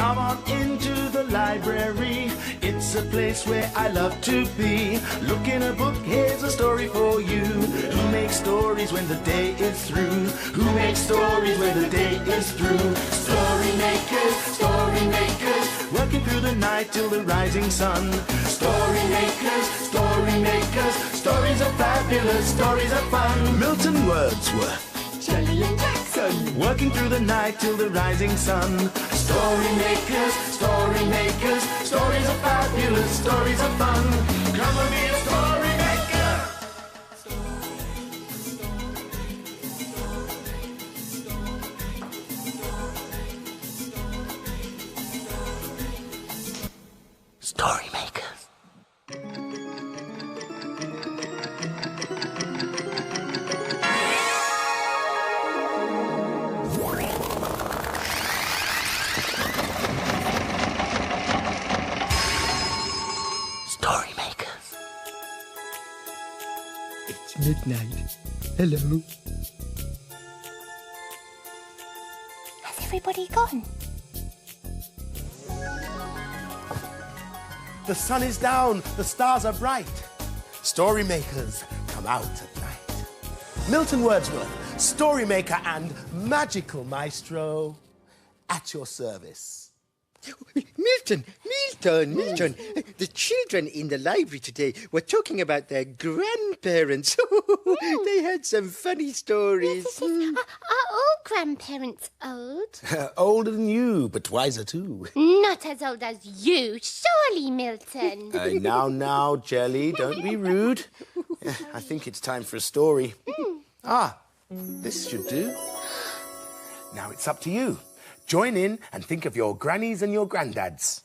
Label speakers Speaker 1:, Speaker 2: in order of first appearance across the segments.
Speaker 1: Come on into the library. It's a place where I love to be. Look in a book, here's a story for you. Who makes stories when the day is through? Who makes stories when the day is through? Story makers, working through the night till the rising sun. Story makers, stories are fabulous, stories are fun. Milton Wordsworth,
Speaker 2: Shelley and Jackson,
Speaker 1: working through the night till the rising sun. Story makers, stories are fabulous, stories are fun. Come and be a story maker. Story makers. Story makers.
Speaker 3: It's midnight. Hello.
Speaker 2: has everybody gone?
Speaker 1: The sun is down, the stars are bright. Story makers come out at night. Milton Wordsworth, story maker and magical maestro, at your service.
Speaker 3: Milton. The children in the library today were talking about their grandparents. They had some funny stories.
Speaker 2: Are all grandparents old?
Speaker 1: Older than you, but wiser too.
Speaker 2: Not as old as you, surely, Milton.
Speaker 1: Now, Jelly, don't be rude. I think it's time for a story. This should do. Now it's up to you. Join in and think of your grannies and your granddads.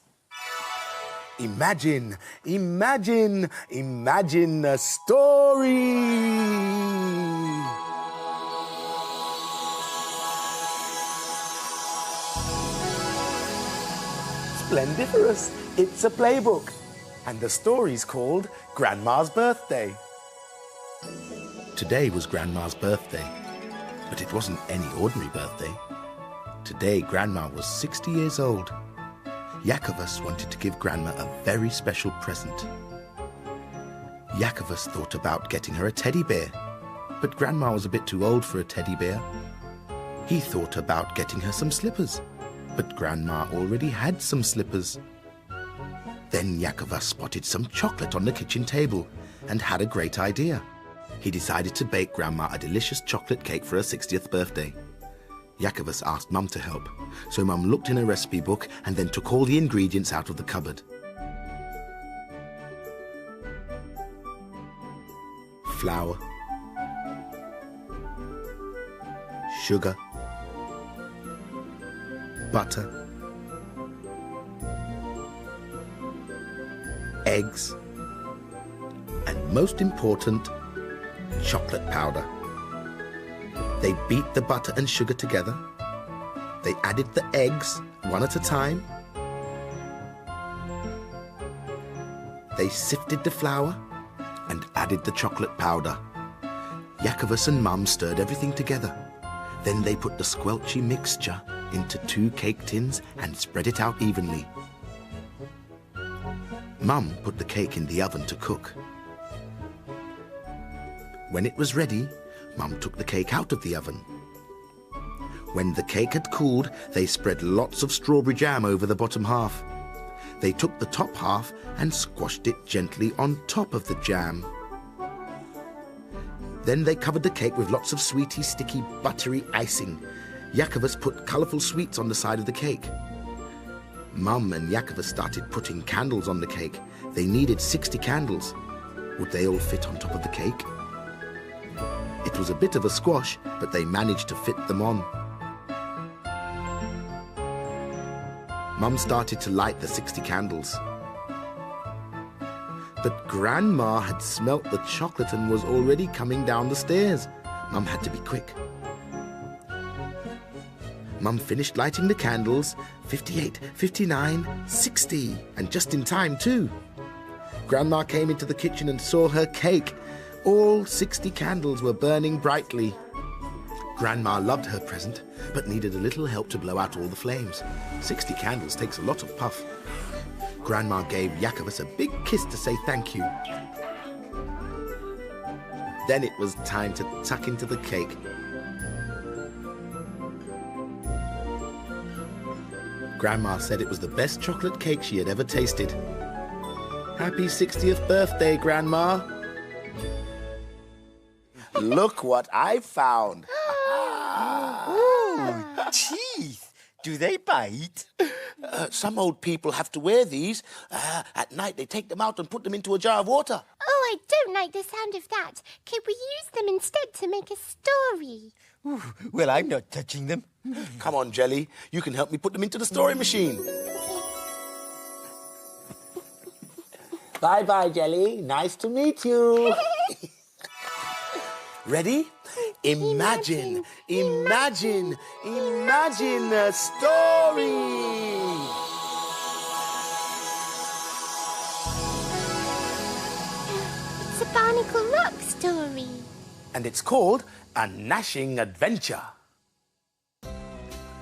Speaker 1: Imagine a story. Splendiferous. It's a playbook. And the story's called Grandma's Birthday. Today was Grandma's birthday, but it wasn't any ordinary birthday. Today, Grandma was 60 years old. Yakovus wanted to give Grandma a very special present. Yakovus thought about getting her a teddy bear, but Grandma was a bit too old for a teddy bear. He thought about getting her some slippers, but Grandma already had some slippers. Then Yakovus spotted some chocolate on the kitchen table and had a great idea. He decided to bake Grandma a delicious chocolate cake for her 60th birthday. Yakovus asked Mum to help, so Mum looked in her recipe book and then took all the ingredients out of the cupboard. Flour, sugar, butter, eggs, and most important, chocolate powder. They beat the butter and sugar together. They added the eggs one at a time. They sifted the flour and added the chocolate powder. Yakovus and Mum stirred everything together. Then they put the squelchy mixture into 2 cake tins and spread it out evenly. Mum put the cake in the oven to cook. When it was ready, Mum took the cake out of the oven. When the cake had cooled, they spread lots of strawberry jam over the bottom half. They took the top half and squashed it gently on top of the jam. Then they covered the cake with lots of sweety, sticky, buttery icing. Yakovus put colourful sweets on the side of the cake. Mum and Yakovus started putting candles on the cake. They needed 60 candles. Would they all fit on top of the cake? It was a bit of a squash, but they managed to fit them on. Mum started to light the 60 candles. But Grandma had smelt the chocolate and was already coming down the stairs. Mum had to be quick. Mum finished lighting the candles, 58, 59, 60, and just in time too. Grandma came into the kitchen and saw her cake. All 60 candles were burning brightly. Grandma loved her present, but needed a little help to blow out all the flames. 60 candles takes a lot of puff. Grandma gave Jacobus a big kiss to say thank you. Then it was time to tuck into the cake. Grandma said it was the best chocolate cake she had ever tasted. Happy 60th birthday, Grandma. Look what I found.
Speaker 3: Oh, teeth. Do they bite?
Speaker 1: Some old people have to wear these. At night, they take them out and put them into a jar of water.
Speaker 2: Oh, I don't like the sound of that. Could we use them instead to make a story?
Speaker 3: Ooh, well, I'm not touching them.
Speaker 1: Come on, Jelly. You can help me put them into the story machine. Bye-bye, Jelly. Nice to meet you. Ready? Imagine a story.
Speaker 2: It's a Barnacle Rock story.
Speaker 1: And it's called A Gnashing Adventure.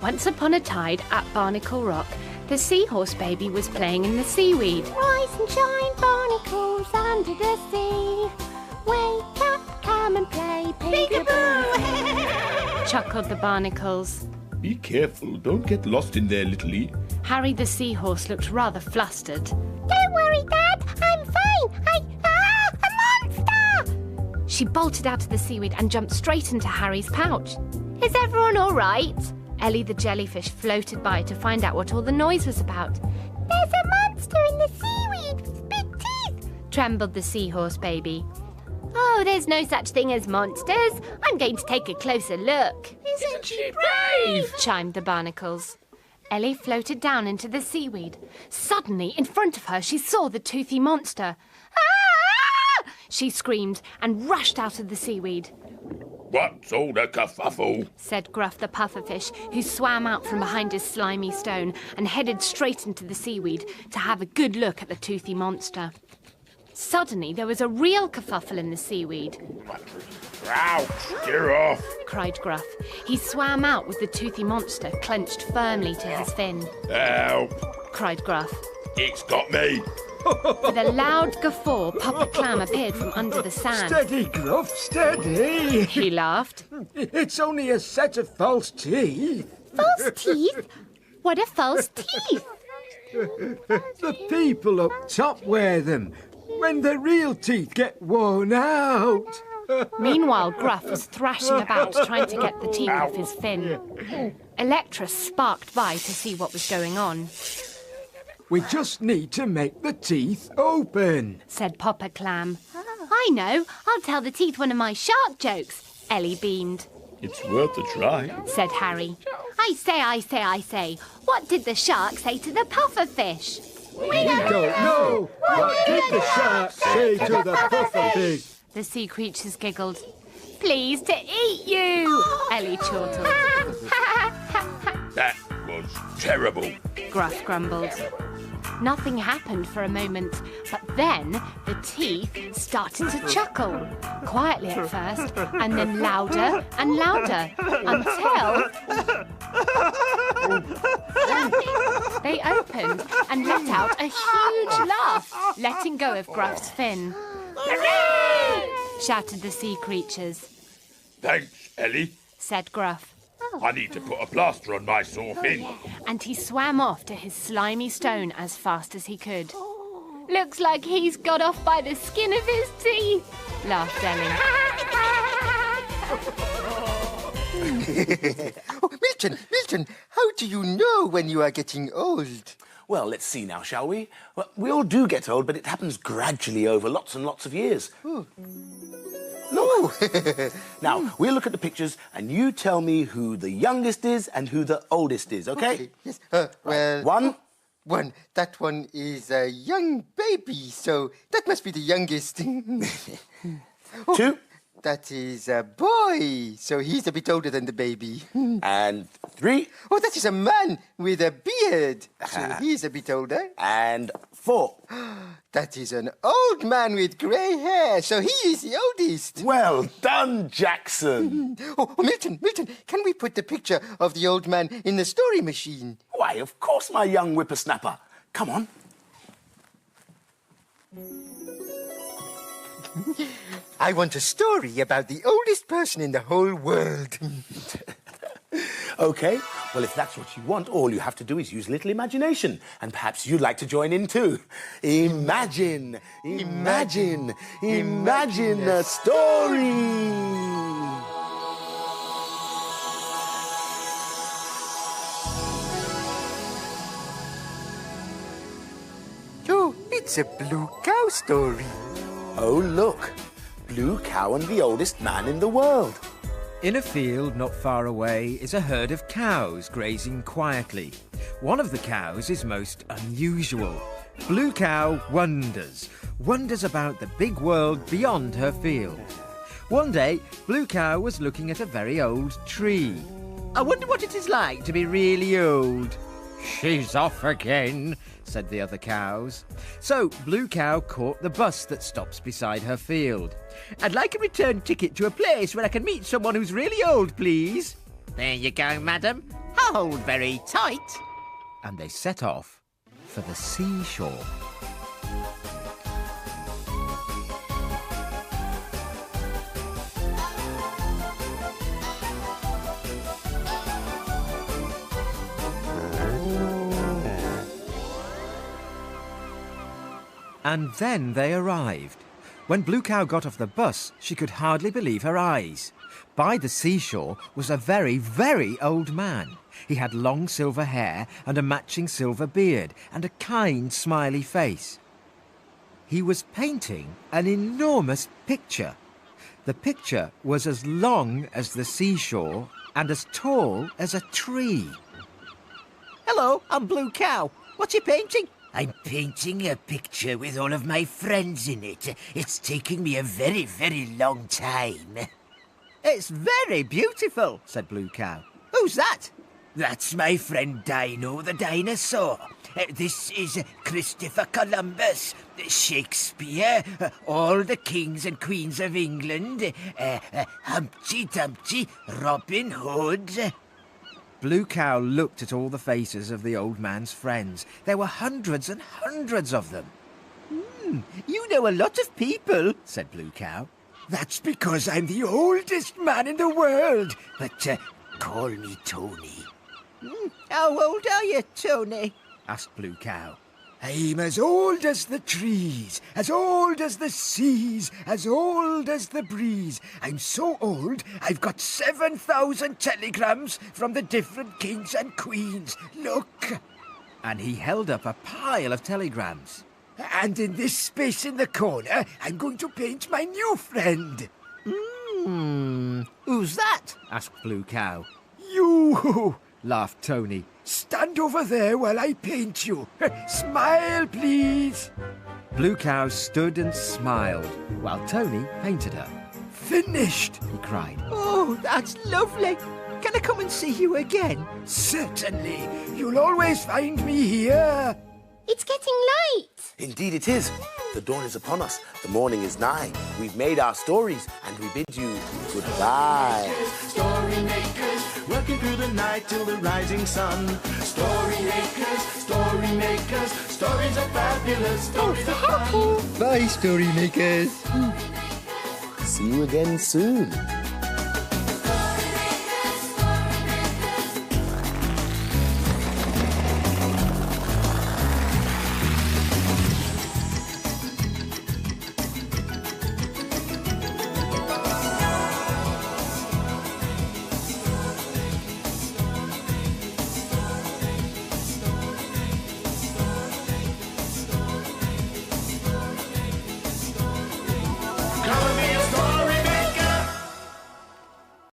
Speaker 4: Once upon a tide at Barnacle Rock, the seahorse baby was playing in the seaweed.
Speaker 2: Rise and shine, barnacles under the sea. Wake up, come and play peekaboo.
Speaker 4: Chuckled the barnacles.
Speaker 5: Be careful, don't get lost in there, Little-ee.
Speaker 4: Harry the seahorse looked rather flustered.
Speaker 2: Don't worry, Dad. I'm fine. A monster!
Speaker 4: She bolted out of the seaweed and jumped straight into Harry's pouch. Is everyone all right? Ellie the jellyfish floated by to find out what all the noise was about.
Speaker 2: There's a monster in the seaweed with big teeth.
Speaker 4: Trembled the seahorse baby.
Speaker 2: Oh, there's no such thing as monsters. I'm going to take a closer look.
Speaker 5: Isn't she brave?
Speaker 4: Chimed the barnacles. Ellie floated down into the seaweed. Suddenly, in front of her, she saw the toothy monster. Ah! She screamed and rushed out of the seaweed.
Speaker 5: What's all the kerfuffle?
Speaker 4: Said Gruff the pufferfish, who swam out from behind his slimy stone and headed straight into the seaweed to have a good look at the toothy monster. Suddenly, there was a real kerfuffle in the seaweed.
Speaker 5: Ouch, get off.
Speaker 4: Cried Gruff. He swam out with the toothy monster clenched firmly to his fin.
Speaker 5: Help,
Speaker 4: Cried Gruff.
Speaker 5: it's got me.
Speaker 4: With a loud guffaw, Papa Clam appeared from under the sand.
Speaker 6: Steady, Gruff, steady.
Speaker 4: He laughed.
Speaker 6: It's only a set of false teeth.
Speaker 2: False teeth? What are false teeth?
Speaker 6: The people up top wear them when the real teeth get worn out.
Speaker 4: Meanwhile, Gruff was thrashing about trying to get the teeth off his fin. Electra sparked by to see what was going on.
Speaker 6: We just need to make the teeth open.
Speaker 4: Said Papa Clam.
Speaker 2: I know. I'll tell the teeth one of my shark jokes.
Speaker 4: Ellie beamed.
Speaker 5: It's worth a try.
Speaker 4: Said Harry.
Speaker 2: I say. What did the shark say to the pufferfish?
Speaker 6: We don't know. What did the shark say to the pufferfish?
Speaker 4: The sea creatures giggled. Pleased to eat you, Ellie chortled.
Speaker 5: That was terrible.
Speaker 4: Gruff grumbled. Nothing happened for a moment, but then the teeth started to chuckle. Quietly at first, and then louder and louder, until they opened and let out a huge laugh, letting go of Gruff's fin.
Speaker 2: Hooray!
Speaker 4: Shouted the sea creatures.
Speaker 5: Thanks, Ellie.
Speaker 4: Said Gruff.
Speaker 5: I need to put a plaster on my sore fin.
Speaker 4: And he swam off to his slimy stone as fast as he could. Looks like he's got off by the skin of his teeth, laughed Ellie.
Speaker 3: Oh, Milton, how do you know when you are getting old?
Speaker 1: Well, let's see now, shall we? Well, we all do get old, but it happens gradually over lots and lots of years.
Speaker 3: Oh.
Speaker 1: Now, we'll look at the pictures, and you tell me who the youngest is and who the oldest is, okay?
Speaker 3: Yes. Well... One. That one is a young baby, so that must be the youngest.
Speaker 1: Two.
Speaker 3: That is a boy, so he's a bit older than the baby.
Speaker 7: And 3.
Speaker 3: Oh, that is a man with a beard, so he's a bit older.
Speaker 7: And 4.
Speaker 3: That is an old man with grey hair, so he is the oldest.
Speaker 7: Well done, Jackson.
Speaker 3: Oh, Milton, can we put the picture of the old man in the story machine?
Speaker 7: Why, of course, my young whippersnapper. Come on.
Speaker 3: I want a story about the oldest person in the whole world.
Speaker 7: OK, well, if that's what you want, all you have to do is use a little imagination. And perhaps you'd like to join in too. Imagine a story.
Speaker 3: Oh, it's a blue cow story.
Speaker 7: Oh, look. Blue Cow and the oldest man in the world.
Speaker 8: In a field not far away is a herd of cows grazing quietly. One of the cows is most unusual. Blue Cow wonders about the big world beyond her field. One day, Blue Cow was looking at a very old tree. I wonder what it is like to be really old. She's off again, said the other cows. So Blue Cow caught the bus that stops beside her field. I'd like a return ticket to a place where I can meet someone who's really old, please. There you go, madam. Hold very tight. And they set off for the seashore. And then they arrived. When Blue Cow got off the bus, she could hardly believe her eyes. By the seashore was a very, very old man. He had long silver hair and a matching silver beard and a kind, smiley face. He was painting an enormous picture. The picture was as long as the seashore and as tall as a tree. Hello, I'm Blue Cow. What you painting? I'm painting a picture with all of my friends in it. It's taking me a very, very long time. It's very beautiful, said Blue Cow. Who's that? That's my friend Dino the dinosaur. This is Christopher Columbus, Shakespeare, all the kings and queens of England, Humpty Dumpty, Robin Hood. Blue Cow looked at all the faces of the old man's friends. There were hundreds and hundreds of them. You know a lot of people, said Blue Cow. That's because I'm the oldest man in the world. But call me Tony. How old are you, Tony? Asked Blue Cow. I'm as old as the trees, as old as the seas, as old as the breeze. I'm so old, I've got 7,000 telegrams from the different kings and queens. Look! And he held up a pile of telegrams. And in this space in the corner, I'm going to paint my new friend. Who's that? Asked Blue Cow. You! Laughed Tony. Stand over there while I paint you. Smile, please. Blue Cow stood and smiled while Tony painted her. Finished, he cried. Oh, that's lovely. Can I come and see you again? Certainly. You'll always find me here.
Speaker 2: It's getting late.
Speaker 7: Indeed it is. The dawn is upon us. The morning is nigh. We've made our stories, and we bid you goodbye.
Speaker 9: Story makers, working through the night till the rising sun. Story makers, stories are fabulous. Stories are fun.
Speaker 3: Bye, story makers.
Speaker 7: See you again soon.